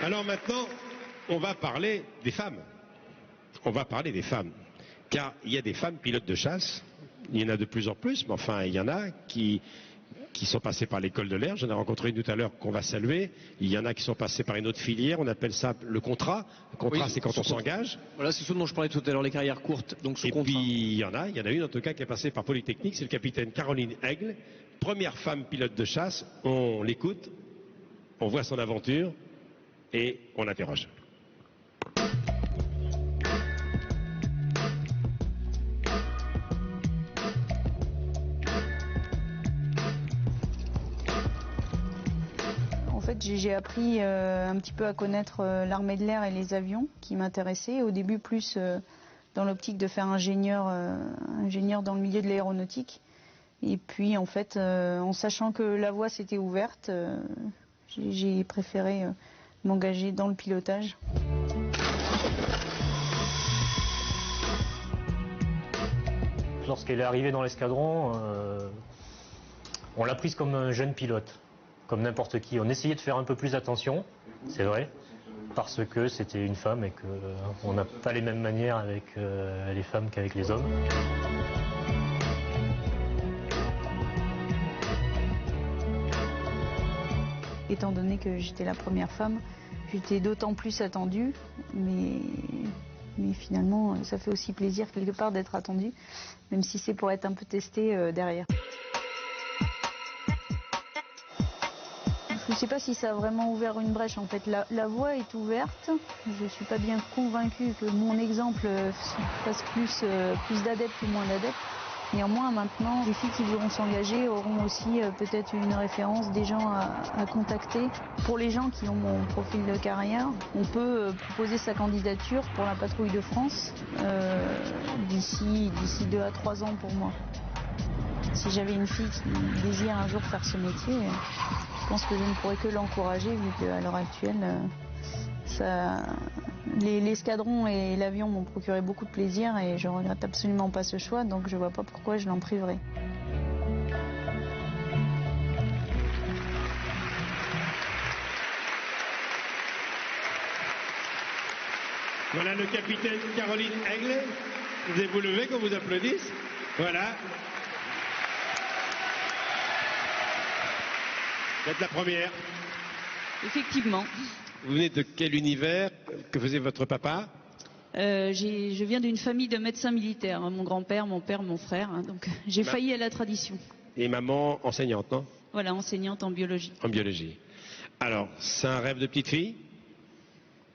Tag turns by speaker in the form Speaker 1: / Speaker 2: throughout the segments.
Speaker 1: Alors maintenant, on va parler des femmes. On va parler des femmes. Car il y a des femmes pilotes de chasse. Il y en a de plus en plus, mais enfin, il y en a qui sont passées par l'école de l'air. J'en ai rencontré une tout à l'heure qu'on va saluer. Il y en a qui sont passées par une autre filière. On appelle ça le contrat. Le contrat, oui, c'est quand on s'engage.
Speaker 2: Voilà, c'est ce dont je parlais tout à l'heure, les carrières courtes. Donc sous contrat.
Speaker 1: Et puis, il y en a une en tout cas qui est passée par Polytechnique. C'est le capitaine Caroline Aigle. Première femme pilote de chasse. On l'écoute. On voit son aventure. Et on l'interroge.
Speaker 3: En fait, j'ai appris un petit peu à connaître l'armée de l'air et les avions qui m'intéressaient. Au début, plus dans l'optique de faire ingénieur dans le milieu de l'aéronautique. Et puis, en fait, en sachant que la voie s'était ouverte, j'ai préféré m'engager dans le pilotage.
Speaker 4: Lorsqu'elle est arrivée dans l'escadron, on l'a prise comme un jeune pilote, comme n'importe qui. On essayait de faire un peu plus attention, c'est vrai, parce que c'était une femme et qu'on n'a pas les mêmes manières avec les femmes qu'avec les hommes.
Speaker 3: Étant donné que j'étais la première femme, j'étais d'autant plus attendue, mais finalement, ça fait aussi plaisir quelque part d'être attendue, même si c'est pour être un peu testée derrière. Je ne sais pas si ça a vraiment ouvert une brèche. En fait, la voie est ouverte. Je ne suis pas bien convaincue que mon exemple fasse plus d'adeptes ou moins d'adeptes. Néanmoins, maintenant, les filles qui voudront s'engager auront aussi peut-être une référence, des gens à contacter. Pour les gens qui ont mon profil de carrière, on peut proposer sa candidature pour la patrouille de France d'ici 2 à 3 ans pour moi. Si j'avais une fille qui désire un jour faire ce métier, je pense que je ne pourrais que l'encourager, vu qu'à l'heure actuelle, l'escadron et l'avion m'ont procuré beaucoup de plaisir et je regrette absolument pas ce choix, donc je vois pas pourquoi je l'en priverais.
Speaker 1: Voilà le capitaine Caroline Aigle. Vous allez vous lever qu'on vous applaudisse. Voilà. Vous êtes la première.
Speaker 5: Effectivement.
Speaker 1: Vous venez de quel univers? Que faisait votre papa?
Speaker 5: Je viens d'une famille de médecins militaires. Mon grand-père, mon père, mon frère. Hein, donc j'ai failli à la tradition.
Speaker 1: Et maman enseignante, non?
Speaker 5: Voilà, enseignante en biologie.
Speaker 1: En biologie. Alors, c'est un rêve de petite fille?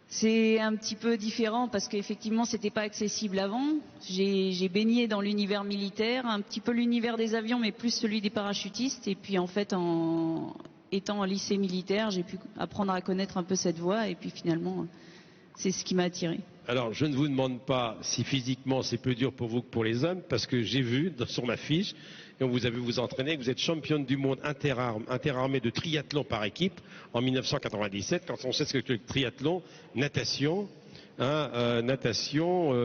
Speaker 5: C'est un petit peu différent parce qu'effectivement, c'était pas accessible avant. J'ai baigné dans l'univers militaire, un petit peu l'univers des avions, mais plus celui des parachutistes. Et puis en fait, étant en lycée militaire, j'ai pu apprendre à connaître un peu cette voie et puis finalement, c'est ce qui m'a attiré.
Speaker 1: Alors, je ne vous demande pas si physiquement c'est plus dur pour vous que pour les hommes, parce que j'ai vu sur ma fiche, et on vous a vu vous entraîner, que vous êtes championne du monde interarmée de triathlon par équipe en 1997, quand on sait ce que c'est le triathlon, natation,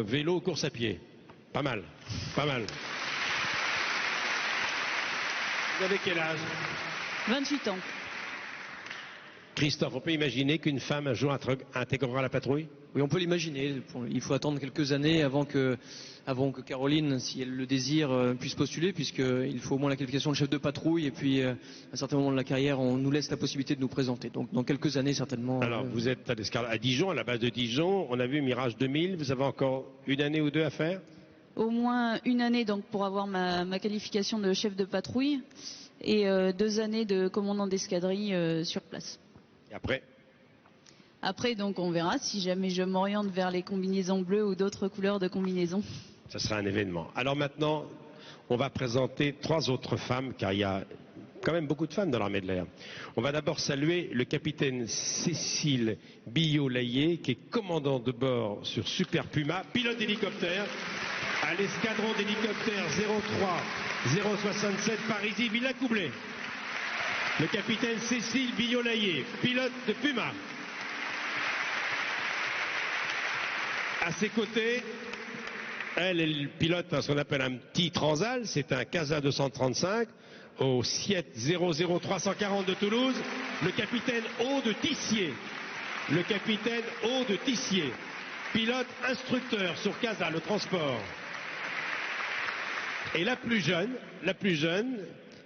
Speaker 1: vélo, course à pied. Pas mal, pas mal. Vous avez quel âge?
Speaker 5: 28 ans.
Speaker 1: Christophe, on peut imaginer qu'une femme un jour intégrera la patrouille?
Speaker 2: Oui, on peut l'imaginer. Il faut attendre quelques années avant que Caroline, si elle le désire, puisse postuler, puisqu'il faut au moins la qualification de chef de patrouille, et puis à un certain moment de la carrière, on nous laisse la possibilité de nous présenter. Donc dans quelques années, certainement.
Speaker 1: Alors, vous êtes à Dijon, à la base de Dijon. On a vu Mirage 2000. Vous avez encore une année ou deux à faire?
Speaker 5: Au moins une année donc pour avoir ma qualification de chef de patrouille et 2 années de commandant d'escadrille sur place.
Speaker 1: Et après?
Speaker 5: Après, donc, on verra si jamais je m'oriente vers les combinaisons bleues ou d'autres couleurs de combinaisons.
Speaker 1: Ça sera un événement. Alors maintenant, on va présenter 3 autres femmes, car il y a quand même beaucoup de femmes dans l'armée de l'air. On va d'abord saluer le capitaine Cécile Billot-Laillé, qui est commandant de bord sur Super Puma, pilote d'hélicoptère, à l'escadron d'hélicoptère 03-067 Parisis-Villacoublay. Le capitaine Cécile Billot-Laillé, pilote de Puma. À ses côtés, elle pilote ce qu'on appelle un petit Transal, c'est un Casa 235 au Siet 00340 de Toulouse, le capitaine Aude Tissier. le capitaine Aude Tissier, pilote instructeur sur CASA, le transport. Et la plus jeune,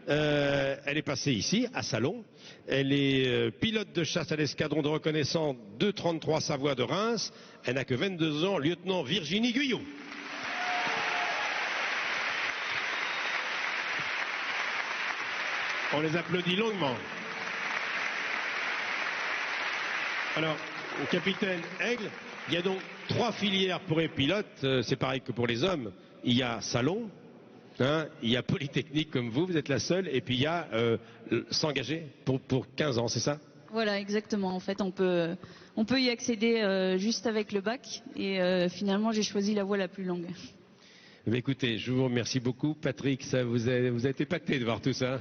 Speaker 1: elle est passée ici, à Salon. Elle est pilote de chasse à l'escadron de reconnaissance 233 Savoie de Reims. Elle n'a que 22 ans, lieutenant Virginie Guyot. On les applaudit longuement. Alors, capitaine Aigle, il y a donc 3 filières pour les pilotes. C'est pareil que pour les hommes. Il y a Salon, il y a Polytechnique comme vous êtes la seule, et puis il y a s'engager pour 15 ans, c'est ça?
Speaker 5: Voilà, exactement. En fait, on peut y accéder juste avec le bac. Et finalement, j'ai choisi la voie la plus longue.
Speaker 1: Mais écoutez, je vous remercie beaucoup. Patrick, ça vous a été épaté de voir tout ça?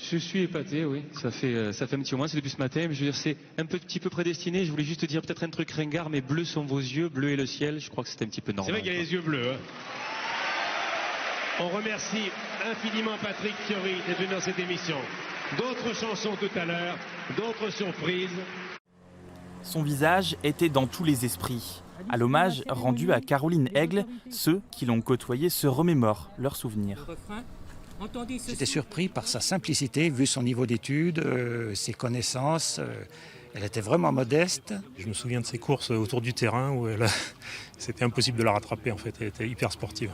Speaker 6: Je suis épaté, oui. Ça fait un petit moment, c'est depuis ce matin. Mais je veux dire, c'est un petit peu prédestiné. Je voulais juste dire peut-être un truc ringard, mais bleus sont vos yeux, bleu est le ciel. Je crois que c'était un petit peu normal.
Speaker 1: C'est vrai qu'il y a les yeux bleus. On remercie infiniment Patrick Fiori d'être venu dans cette émission. D'autres chansons tout à l'heure, d'autres surprises.
Speaker 7: Son visage était dans tous les esprits. À l'hommage rendu à Caroline Aigle, ceux qui l'ont côtoyée se remémorent leurs souvenirs.
Speaker 8: J'étais surpris par sa simplicité, vu son niveau d'études, ses connaissances. Elle était vraiment modeste.
Speaker 9: Je me souviens de ses courses autour du terrain où c'était impossible de la rattraper en fait. Elle était hyper sportive.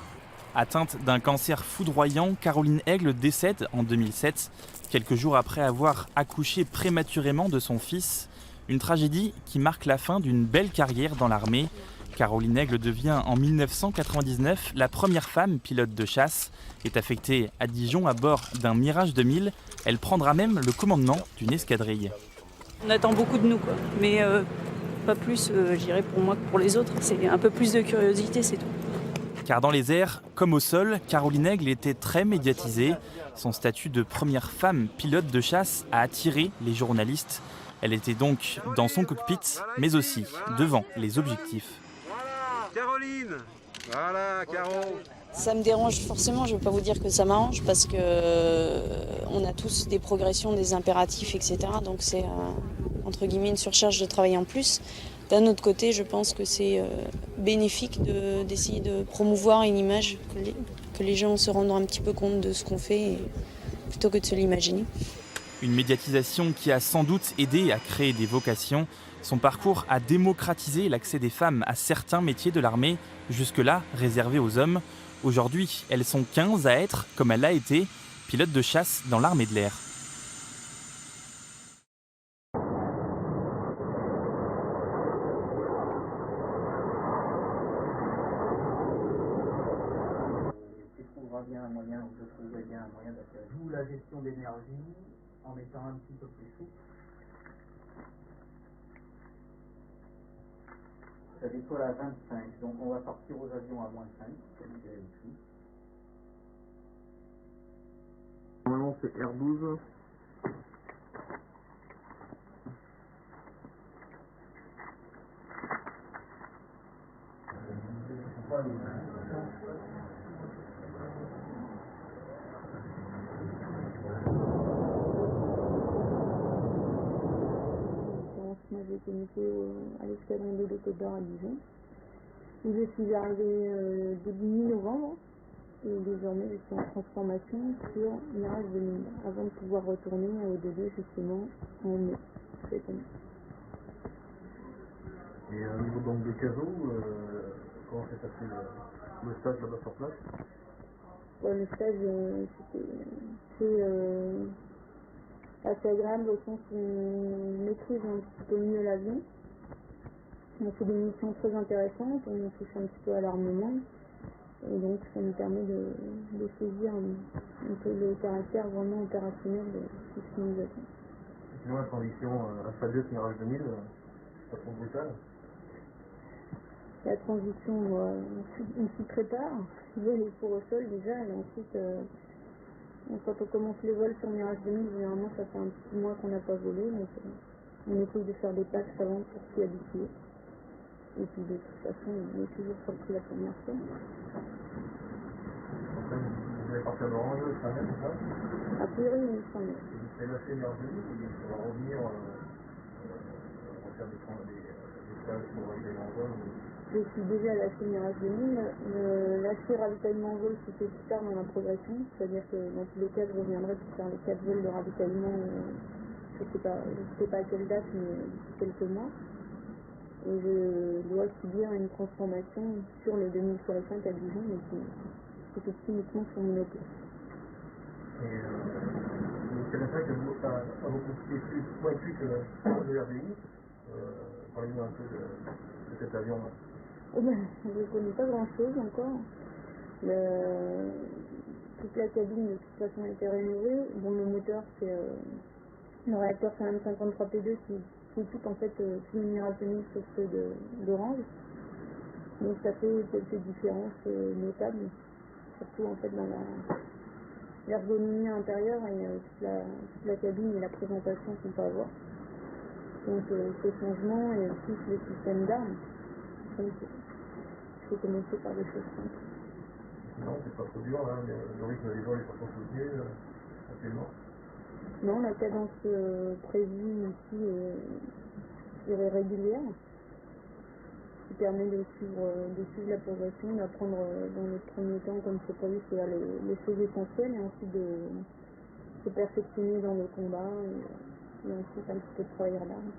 Speaker 7: Atteinte d'un cancer foudroyant, Caroline Aigle décède en 2007, quelques jours après avoir accouché prématurément de son fils. Une tragédie qui marque la fin d'une belle carrière dans l'armée. Caroline Aigle devient en 1999 la première femme pilote de chasse. Est affectée à Dijon à bord d'un Mirage 2000. Elle prendra même le commandement d'une escadrille.
Speaker 10: On attend beaucoup de nous, quoi. Mais pas plus, je dirais, pour moi que pour les autres. C'est un peu plus de curiosité, c'est tout.
Speaker 7: Car dans les airs, comme au sol, Caroline Aigle était très médiatisée. Son statut de première femme pilote de chasse a attiré les journalistes. Elle était donc dans son cockpit, mais aussi devant les objectifs.
Speaker 11: Voilà, Caroline. Voilà, Caro.
Speaker 10: Ça me dérange forcément, je ne vais pas vous dire que ça m'arrange, parce qu'on a tous des progressions, des impératifs, etc. Donc c'est, entre guillemets, une surcharge de travail en plus. D'un autre côté, je pense que c'est bénéfique d'essayer de promouvoir une image, que les gens se rendent un petit peu compte de ce qu'on fait, plutôt que de se l'imaginer.
Speaker 7: Une médiatisation qui a sans doute aidé à créer des vocations. Son parcours a démocratisé l'accès des femmes à certains métiers de l'armée, jusque-là réservés aux hommes. Aujourd'hui, elles sont 15 à être, comme elle l'a été, pilote de chasse dans l'armée de l'air.
Speaker 12: D'où la gestion d'énergie en étant un petit peu plus souple. Ça décolle à 25, donc on va partir aux avions à moins 5, comme il est écrit. Normalement c'est R12.
Speaker 3: Moi j'ai été mutée à l'escadron de Côte d'Or à Dijon, où je suis arrivée début mi-novembre, et désormais je suis en transformation sur Mirage 2000, avant de pouvoir retourner au DD justement en mai cette année.
Speaker 12: Et au niveau donc des cadeaux, comment s'est passé le stage là-bas sur place?
Speaker 3: Le stage c'était assez agréable au sens où on maîtrise un petit peu mieux l'avion. On fait des missions très intéressantes, on touche un petit peu à l'armement, et donc ça nous permet de saisir un peu le caractère vraiment opérationnel de tout ce qui nous attend.
Speaker 12: Sinon la transition Alpha-2 Mirage 2000, ça prend brutal.
Speaker 3: La transition, on s'y prépare. Les cours au sol déjà, et ensuite quand on commence les vols sur Mirage 2000, généralement ça fait un petit mois qu'on n'a pas volé, donc on essaye de faire des passes avant pour s'y habituer. Et puis de toute façon, on est toujours surpris la première fois.
Speaker 12: Vous allez partir d'Orange, ça même, c'est ça?
Speaker 3: A priori, oui, ça même.
Speaker 12: Vous allez lâcher Mirage 2000, et on va revenir faire des stages pour ravitaillement en vol.
Speaker 13: Je suis déjà à l'HC Mirage 2000. L'HC ravitaillement en vol, c'était plus tard dans la progression. C'est-à-dire que dans tous les cas, je reviendrai pour faire les 4 vols de ravitaillement. Je ne sais pas à quelle date, mais quelques mois. Et je dois subir une transformation sur le 2045 à Dijon, mais qui s'effectue uniquement sur monoplace.
Speaker 12: Et c'est la fac à vos quantités plus pointues que le RDI. Parlez-nous un peu de cet avion-là.
Speaker 13: Je ne connais pas grand-chose encore. Toute la cabine de toute façon a été rénovée. Bon, le moteur, c'est le réacteur CM53P2 qui occupe en fait tous les Mirage 2000 sauf ceux d'Orange. Donc ça fait quelques différences notables, surtout en fait dans l'ergonomie intérieure et toute la cabine et la présentation qu'on peut avoir. Donc ces changements et aussi le système d'armes. Donc il faut commencer par des choses simples.
Speaker 12: Non, c'est pas trop dur, hein, le rythme des vols est pas trop soutenu actuellement.
Speaker 13: Non, la cadence prévue ici est régulière, qui permet de suivre la progression, d'apprendre dans les premiers temps, comme c'est prévu, c'est-à-dire les choses essentielles, et ensuite de se perfectionner dans le combat, et ensuite un petit peu travailler l'arme.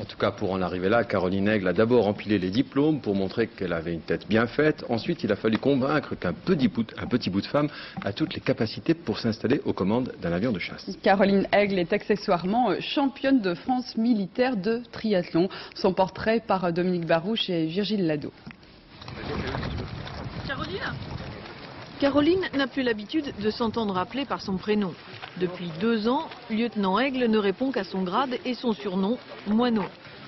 Speaker 14: En tout cas, pour en arriver là, Caroline Aigle a d'abord empilé les diplômes pour montrer qu'elle avait une tête bien faite. Ensuite, il a fallu convaincre qu'un petit bout de femme a toutes les capacités pour s'installer aux commandes d'un avion de chasse.
Speaker 15: Caroline Aigle est accessoirement championne de France militaire de triathlon. Son portrait par Dominique Barouche et Virgile Lado.
Speaker 16: Caroline n'a plus l'habitude de s'entendre appeler par son prénom. Depuis 2 ans, lieutenant Aigle ne répond qu'à son grade et son surnom, Moineau.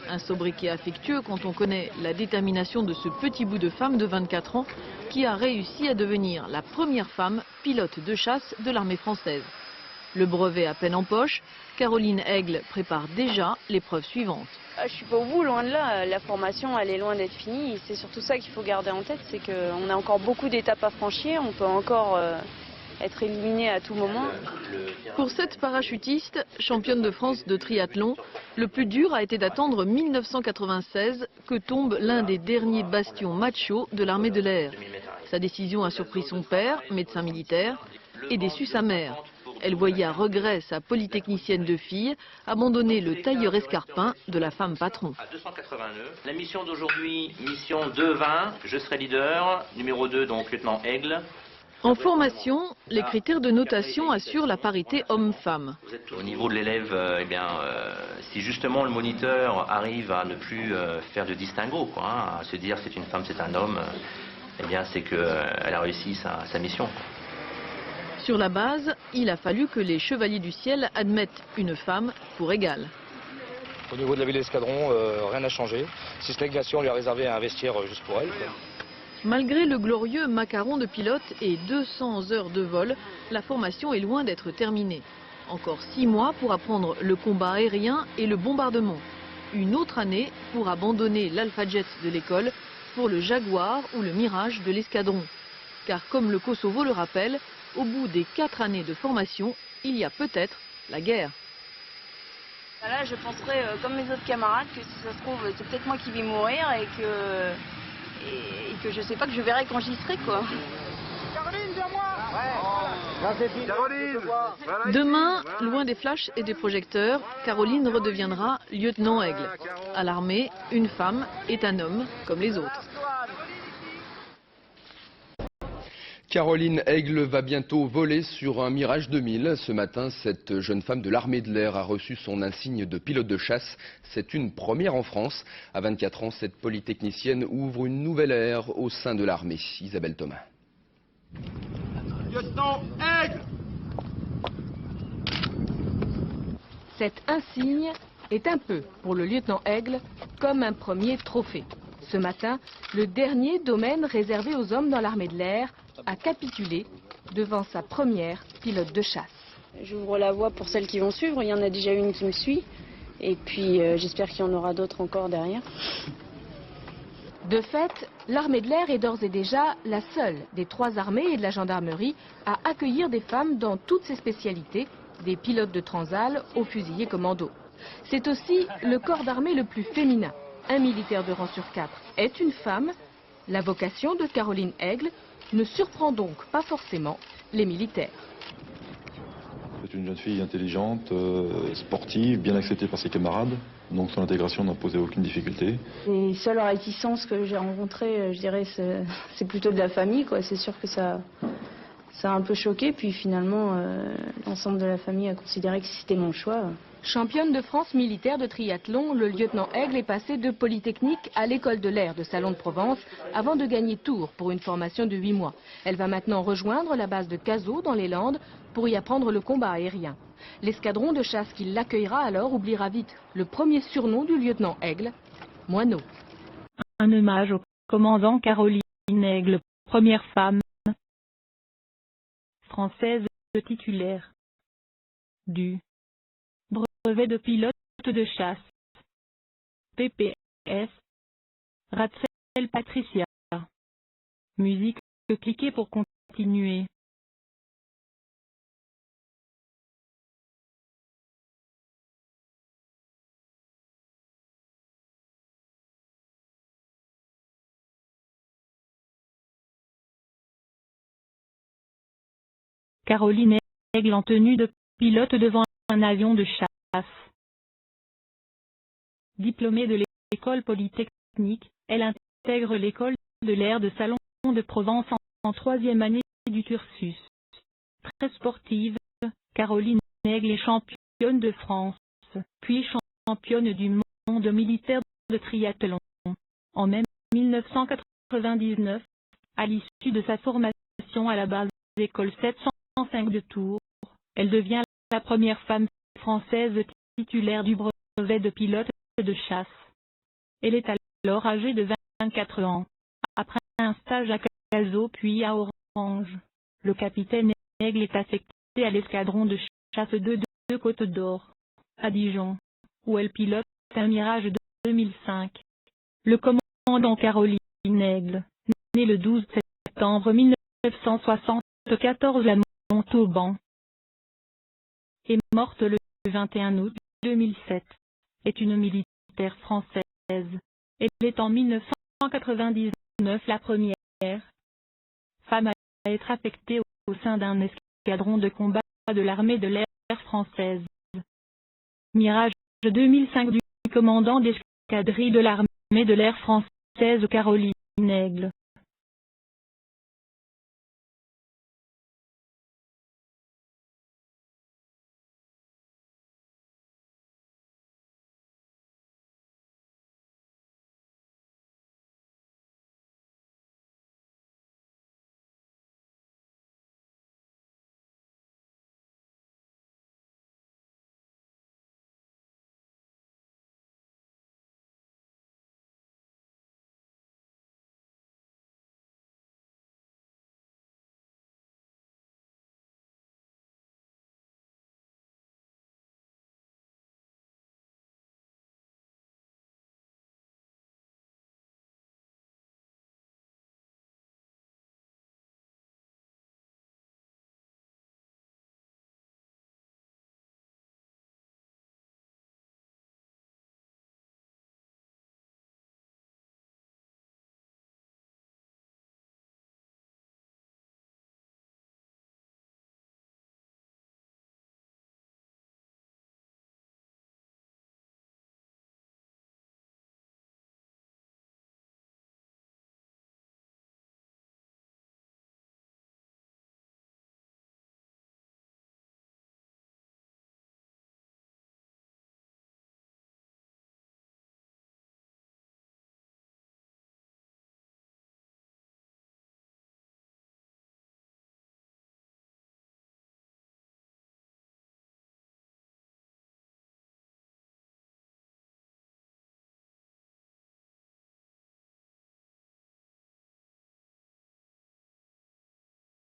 Speaker 16: Un sobriquet affectueux quand on connaît la détermination de ce petit bout de femme de 24 ans qui a réussi à devenir la première femme pilote de chasse de l'armée française. Le brevet à peine en poche, Caroline Aigle prépare déjà l'épreuve suivante.
Speaker 10: Je suis pas au bout, loin de là. La formation, elle est loin d'être finie. C'est surtout ça qu'il faut garder en tête, c'est qu'on a encore beaucoup d'étapes à franchir. On peut encore être éliminé à tout moment.
Speaker 16: Pour cette parachutiste, championne de France de triathlon, le plus dur a été d'attendre 1996 que tombe l'un des derniers bastions machos de l'armée de l'air. Sa décision a surpris son père, médecin militaire, et déçu sa mère. Elle voyait à regret sa polytechnicienne de fille abandonner le tailleur escarpin de la femme patron.
Speaker 17: À 280 nœuds. La mission d'aujourd'hui, mission 220, je serai leader. Numéro 2, donc lieutenant Aigle.
Speaker 16: En formation, les critères de notation assurent la parité homme-femme.
Speaker 17: Au niveau de l'élève, si justement le moniteur arrive à ne plus faire de distinguo, à se dire c'est une femme, c'est un homme, eh bien c'est qu'elle a réussi sa mission.
Speaker 16: Sur la base, il a fallu que les chevaliers du ciel admettent une femme pour égale.
Speaker 18: Au niveau de la ville d'escadron, rien n'a changé. Si ce n'est que bien sûr, on lui a réservé un vestiaire juste pour elle.
Speaker 16: Malgré le glorieux macaron de pilote et 200 heures de vol, la formation est loin d'être terminée. Encore 6 mois pour apprendre le combat aérien et le bombardement. Une autre année pour abandonner l'Alpha Jet de l'école pour le Jaguar ou le Mirage de l'escadron. Car comme le Kosovo le rappelle, au bout des 4 années de formation, il y a peut-être la guerre.
Speaker 10: Là, je penserais, comme mes autres camarades, que si ça se trouve, c'est peut-être moi qui vais mourir et que je sais pas que je verrai quand j'y serai, quoi.
Speaker 11: Caroline, viens moi. Caroline.
Speaker 16: Demain, loin des flashs et des projecteurs, Caroline redeviendra lieutenant Aigle. À l'armée, une femme est un homme comme les autres.
Speaker 14: Caroline Aigle va bientôt voler sur un Mirage 2000. Ce matin, cette jeune femme de l'armée de l'air a reçu son insigne de pilote de chasse. C'est une première en France. À 24 ans, cette polytechnicienne ouvre une nouvelle ère au sein de l'armée. Isabelle Thomas.
Speaker 11: Lieutenant Aigle.
Speaker 19: Cet insigne est un peu, pour le lieutenant Aigle, comme un premier trophée. Ce matin, le dernier domaine réservé aux hommes dans l'armée de l'air a capitulé devant sa première pilote de chasse.
Speaker 10: J'ouvre la voie pour celles qui vont suivre. Il y en a déjà une qui me suit. Et puis j'espère qu'il y en aura d'autres encore derrière.
Speaker 19: De fait, l'armée de l'air est d'ores et déjà la seule des 3 armées et de la gendarmerie à accueillir des femmes dans toutes ses spécialités, des pilotes de Transal aux fusiliers commando. C'est aussi le corps d'armée le plus féminin. Un militaire de rang sur 4 est une femme. La vocation de Caroline Aigle ne surprend donc pas forcément les militaires.
Speaker 20: C'est une jeune fille intelligente, sportive, bien acceptée par ses camarades. Donc son intégration n'a posé aucune difficulté.
Speaker 13: Les seules réticences que j'ai rencontrées, je dirais, c'est plutôt de la famille, quoi. C'est sûr que ça a un peu choqué. Puis finalement, l'ensemble de la famille a considéré que c'était mon choix.
Speaker 19: Championne de France militaire de triathlon, le lieutenant Aigle est passé de Polytechnique à l'école de l'air de Salon de Provence avant de gagner Tours pour une formation de 8 mois. Elle va maintenant rejoindre la base de Cazaux dans les Landes pour y apprendre le combat aérien. L'escadron de chasse qui l'accueillera alors oubliera vite le premier surnom du lieutenant Aigle, Moineau.
Speaker 21: Un hommage au commandant Caroline Aigle, première femme française titulaire du brevet de pilote de chasse. PPS. Ratzel Patricia. Musique, cliquez pour continuer. Caroline Aigle en tenue de pilote devant un avion de chasse. Diplômée de l'école polytechnique, elle intègre l'école de l'air de Salon de Provence en 3e année du cursus. Très sportive, Caroline Aigle est championne de France, puis championne du monde militaire de triathlon. En mai 1999, à l'issue de sa formation à la base école 705 de Tours, elle devient la première femme française titulaire du brevet de pilote de chasse. Elle est alors âgée de 24 ans. Après un stage à Cazaux puis à Orange, le capitaine Aigle est affecté à l'escadron de chasse de Côte d'Or, à Dijon, où elle pilote un Mirage de 2005. Le commandant Caroline Aigle, née le 12 septembre 1974 à Montauban, est morte le 21 août 2007, est une militaire française. Elle est en 1999 la première femme à être affectée au sein d'un escadron de combat de l'armée de l'air française. Mirage 2005 du commandant d'escadrille de l'armée de l'air française Caroline Aigle.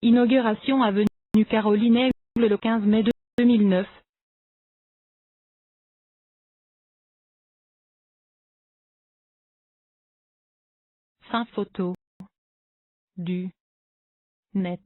Speaker 21: Inauguration avenue Caroline Aigle le 15 mai 2009. Fin photo. Du net.